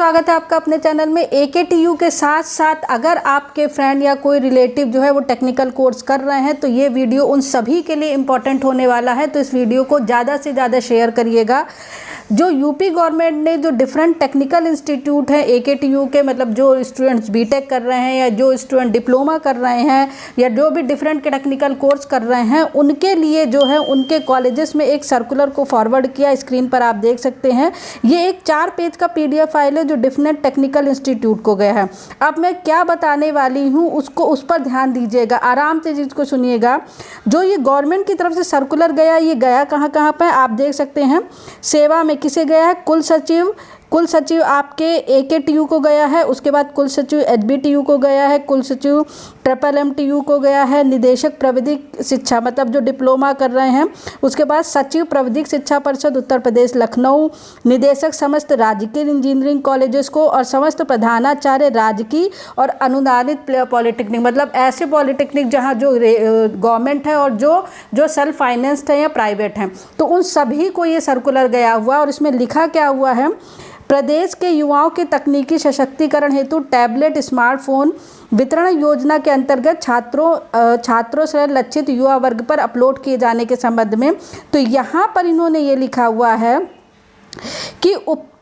स्वागत है आपका अपने चैनल में। AKTU के साथ साथ अगर आपके फ्रेंड या कोई रिलेटिव जो है वो टेक्निकल कोर्स कर रहे हैं तो ये वीडियो उन सभी के लिए इम्पोर्टेंट होने वाला है। तो इस वीडियो को ज़्यादा से ज़्यादा शेयर करिएगा। जो यूपी गवर्नमेंट ने जो डिफरेंट टेक्निकल इंस्टीट्यूट हैं AKTU के, मतलब जो स्टूडेंट्स बीटेक कर रहे हैं या जो स्टूडेंट डिप्लोमा कर रहे हैं या जो भी डिफरेंट टेक्निकल कोर्स कर रहे हैं, उनके लिए जो है उनके कॉलेजेस में एक सर्कुलर को फॉरवर्ड किया। स्क्रीन पर आप देख सकते हैं, ये एक 4 पेज का PDF फाइल है जो डिफरेंट टेक्निकल इंस्टीट्यूट को गया है। अब मैं क्या बताने वाली हूँ उस पर ध्यान दीजिएगा, आराम से चीज़ सुनिएगा। जो ये गवर्नमेंट की तरफ से सर्कुलर गया, ये गया कहाँ कहाँ पर आप देख सकते हैं। सेवा में किसे गया है? कुल सचिव आपके AKTU को गया है, उसके बाद कुल सचिव HBTU को गया है, कुल सचिव MMTU को गया है, निदेशक प्रविधिक शिक्षा मतलब जो डिप्लोमा कर रहे हैं, उसके बाद सचिव प्रविधिक शिक्षा परिषद उत्तर प्रदेश लखनऊ, निदेशक समस्त राजकीय इंजीनियरिंग कॉलेजेस को और समस्त प्रधानाचार्य राजकीय और अनुदानित पॉलिटेक्निक मतलब ऐसे पॉलिटेक्निक जहाँ जो गवर्नमेंट है और जो सेल्फ फाइनेंस्ड है या प्राइवेट हैं, तो उन सभी को ये सर्कुलर गया हुआ। और इसमें लिखा क्या हुआ है? प्रदेश के युवाओं के तकनीकी सशक्तिकरण हेतु टैबलेट स्मार्टफोन वितरण योजना के अंतर्गत छात्रों से लक्षित युवा वर्ग पर अपलोड किए जाने के संबंध में। तो यहाँ पर इन्होंने ये लिखा हुआ है कि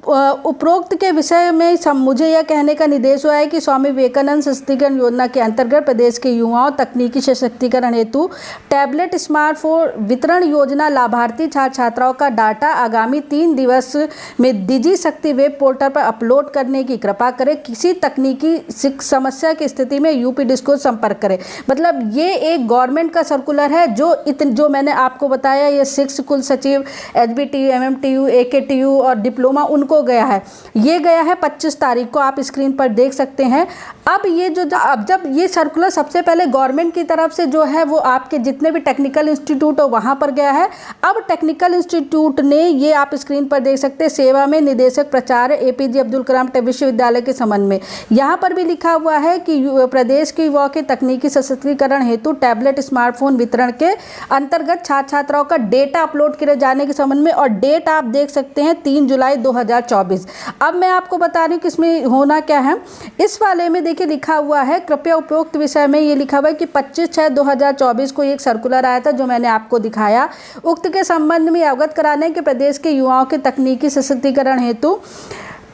उपरोक्त के विषय में मुझे यह कहने का निर्देश हुआ है कि स्वामी विवेकानंद सशक्तिकरण योजना के अंतर्गत प्रदेश के युवाओं तकनीकी सशक्तिकरण हेतु टैबलेट स्मार्टफोन वितरण योजना लाभार्थी छात्र छात्राओं का डाटा आगामी 3 दिवस में डिजी शक्ति वेब पोर्टल पर अपलोड करने की कृपा करें। किसी तकनीकी समस्या की स्थिति में UPDIS को संपर्क करें। मतलब ये एक गवर्नमेंट का सर्कुलर है जो मैंने आपको बताया, ये 6 कुल सचिव HBTU MMTU AKTU और डिप्लोमा उनको गया है। ये गया है 25 तारीख को, आप स्क्रीन पर देख सकते हैं। अब ये जब ये सर्कुलर सबसे पहले गवर्नमेंट की तरफ से जो है वो आपके जितने भी टेक्निकल इंस्टीट्यूट हो वहाँ पर गया है। अब टेक्निकल इंस्टीट्यूट ने ये आप स्क्रीन पर देख सकते हैं, सेवा में निदेशक प्राचार्य APJ अब्दुल कलाम विश्वविद्यालय के संबंध में यहाँ पर भी लिखा हुआ है कि प्रदेश के युवाओं के तकनीकी सशक्तिकरण हेतु टैबलेट स्मार्टफोन वितरण के अंतर्गत छात्र छात्राओं का डेटा अपलोड किए जाने के संबंध में। और डेट आप देख सकते हैं 3 जुलाई 2024। अब मैं आपको बता रही हूँ कि इसमें होना क्या है। इस वाले में देखिए लिखा हुआ है, कृपया उपरोक्त विषय में ये लिखा हुआ है कि 25/6/2024 को एक सर्कुलर आया था जो मैंने आपको दिखाया। उक्त के संबंध में अवगत कराने के प्रदेश के युवाओं के तकनीकी सशक्तिकरण हेतु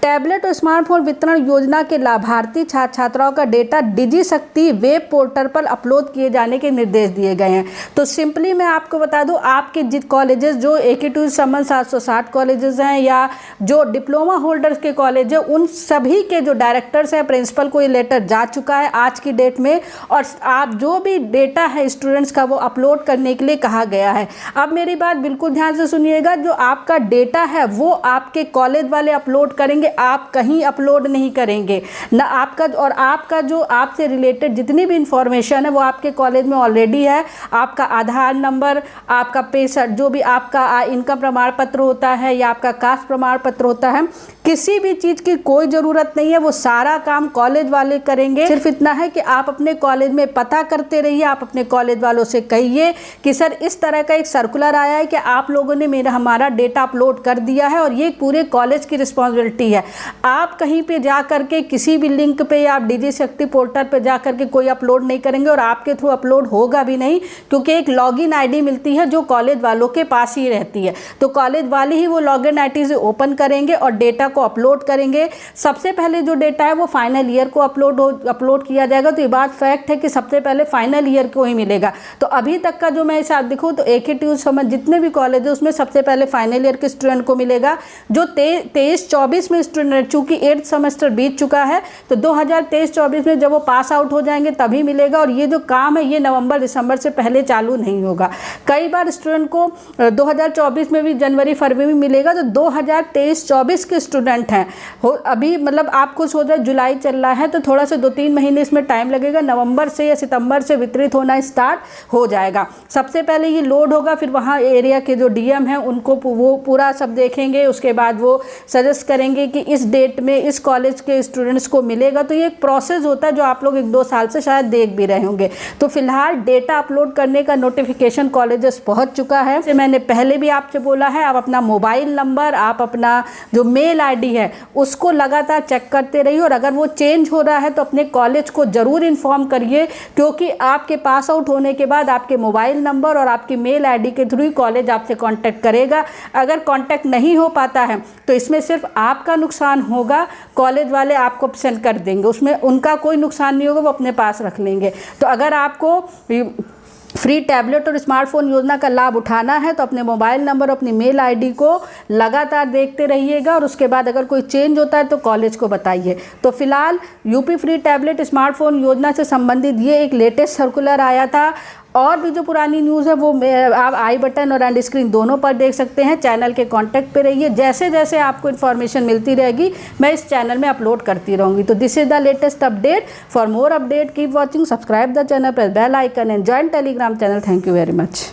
टैबलेट और स्मार्टफोन वितरण योजना के लाभार्थी छात्र छात्राओं का डेटा डिजी शक्ति वेब पोर्टल पर अपलोड किए जाने के निर्देश दिए गए हैं। तो सिंपली मैं आपको बता दूं, आपके जित कॉलेजेस जो AKTU संबंध 760 कॉलेजेस हैं या जो डिप्लोमा होल्डर्स के कॉलेज है, उन सभी के जो डायरेक्टर्स हैं, प्रिंसिपल को ये लेटर जा चुका है आज की डेट में। और आप जो भी डेटा है स्टूडेंट्स का वो अपलोड करने के लिए कहा गया है। अब मेरी बात बिल्कुल ध्यान से सुनिएगा, जो आपका डेटा है वो आपके कॉलेज वाले अपलोड करेंगे, आप कहीं अपलोड नहीं करेंगे ना। आपका जो आपसे रिलेटेड जितनी भी इंफॉर्मेशन है वो आपके कॉलेज में ऑलरेडी है। आपका आधार नंबर, आपका पैसा, जो भी आपका इनकम प्रमाण पत्र होता है या आपका कास्ट प्रमाण पत्र होता है, किसी भी चीज़ की कोई ज़रूरत नहीं है, वो सारा काम कॉलेज वाले करेंगे। सिर्फ इतना है कि आप अपने कॉलेज में पता करते रहिए। आप अपने कॉलेज वालों से कहिए कि सर इस तरह का एक सर्कुलर आया है कि आप लोगों ने हमारा डेटा अपलोड कर दिया है और ये पूरे कॉलेज की रिस्पॉन्सिबिलिटी है। आप कहीं पे जा करके किसी भी लिंक पे या आप डिजी शक्ति पोर्टल पे जा करके कोई अपलोड नहीं करेंगे और आपके थ्रू अपलोड होगा भी नहीं, क्योंकि एक लॉगिन ID मिलती है जो कॉलेज वालों के पास ही रहती है। तो कॉलेज वाले ही वो लॉगिन ID से ओपन करेंगे और डेटा को अपलोड करेंगे। सबसे पहले जो डेटा है वो फाइनल ईयर को अपलोड किया जाएगा। तो ये बात फैक्ट है कि सबसे पहले फाइनल ईयर को ही मिलेगा। तो अभी तक का जो मैं इसे दिखूँ तो AKTU समझ जितने भी कॉलेज है उसमें सबसे पहले फाइनल ईयर के स्टूडेंट को मिलेगा। जो 23-24 में स्टूडेंट, चूँकि 8th सेमेस्टर बीत चुका है तो 2023-24 में जब वो पास आउट हो जाएंगे तभी मिलेगा। और ये जो काम है ये नवंबर-दिसंबर से पहले चालू नहीं होगा। कई बार स्टूडेंट को 2024 में भी जनवरी-फरवरी में मिलेगा। तो 2023-24 के स्टूडेंट हैं अभी, मतलब आपको सोच रहे जुलाई चल रहा है तो थोड़ा सा 2-3 महीने इसमें टाइम लगेगा। नवंबर से या सितंबर से वितरित होना स्टार्ट हो जाएगा। सबसे पहले ये लोड होगा, फिर वहाँ एरिया के जो DM हैं उनको वो पूरा सब देखेंगे। उसके बाद वो सजेस्ट करेंगे कि इस डेट में इस कॉलेज के स्टूडेंट्स को मिलेगा। तो ये एक प्रोसेस होता है जो आप लोग 1-2 साल से शायद देख भी रहे होंगे। तो फिलहाल डेटा अपलोड करने का नोटिफिकेशन कॉलेजेस पहुंच चुका है। जैसे मैंने पहले भी आपसे बोला है, आप अपना मोबाइल नंबर, आप अपना जो मेल आईडी है उसको लगातार चेक करते रहिए, और अगर वो चेंज हो रहा है तो अपने कॉलेज को ज़रूर इन्फॉर्म करिए, क्योंकि आपके पास आउट होने के बाद आपके मोबाइल नंबर और आपकी मेल आईडी के थ्रू ही कॉलेज आपसे कांटेक्ट करेगा। अगर कांटेक्ट नहीं हो पाता है तो इसमें सिर्फ आपका नुकसान होगा, कॉलेज वाले आपको सेंड कर देंगे, उसमें उनका कोई नुकसान नहीं होगा, वो अपने पास रख लेंगे। तो अगर आपको फ्री टैबलेट और स्मार्टफोन योजना का लाभ उठाना है तो अपने मोबाइल नंबर, अपनी मेल आईडी को लगातार देखते रहिएगा, और उसके बाद अगर कोई चेंज होता है तो कॉलेज को बताइए। तो फिलहाल यूपी फ्री टैबलेट स्मार्टफोन योजना से संबंधित ये एक लेटेस्ट सर्कुलर आया था। और भी जो पुरानी न्यूज़ है वो आप आई बटन और एंड स्क्रीन दोनों पर देख सकते हैं। चैनल के कांटेक्ट पे रहिए, जैसे जैसे आपको इन्फॉर्मेशन मिलती रहेगी मैं इस चैनल में अपलोड करती रहूँगी। तो this is the latest update. For more update keep watching, subscribe the channel, press bell icon and join Telegram channel. Thank you very much.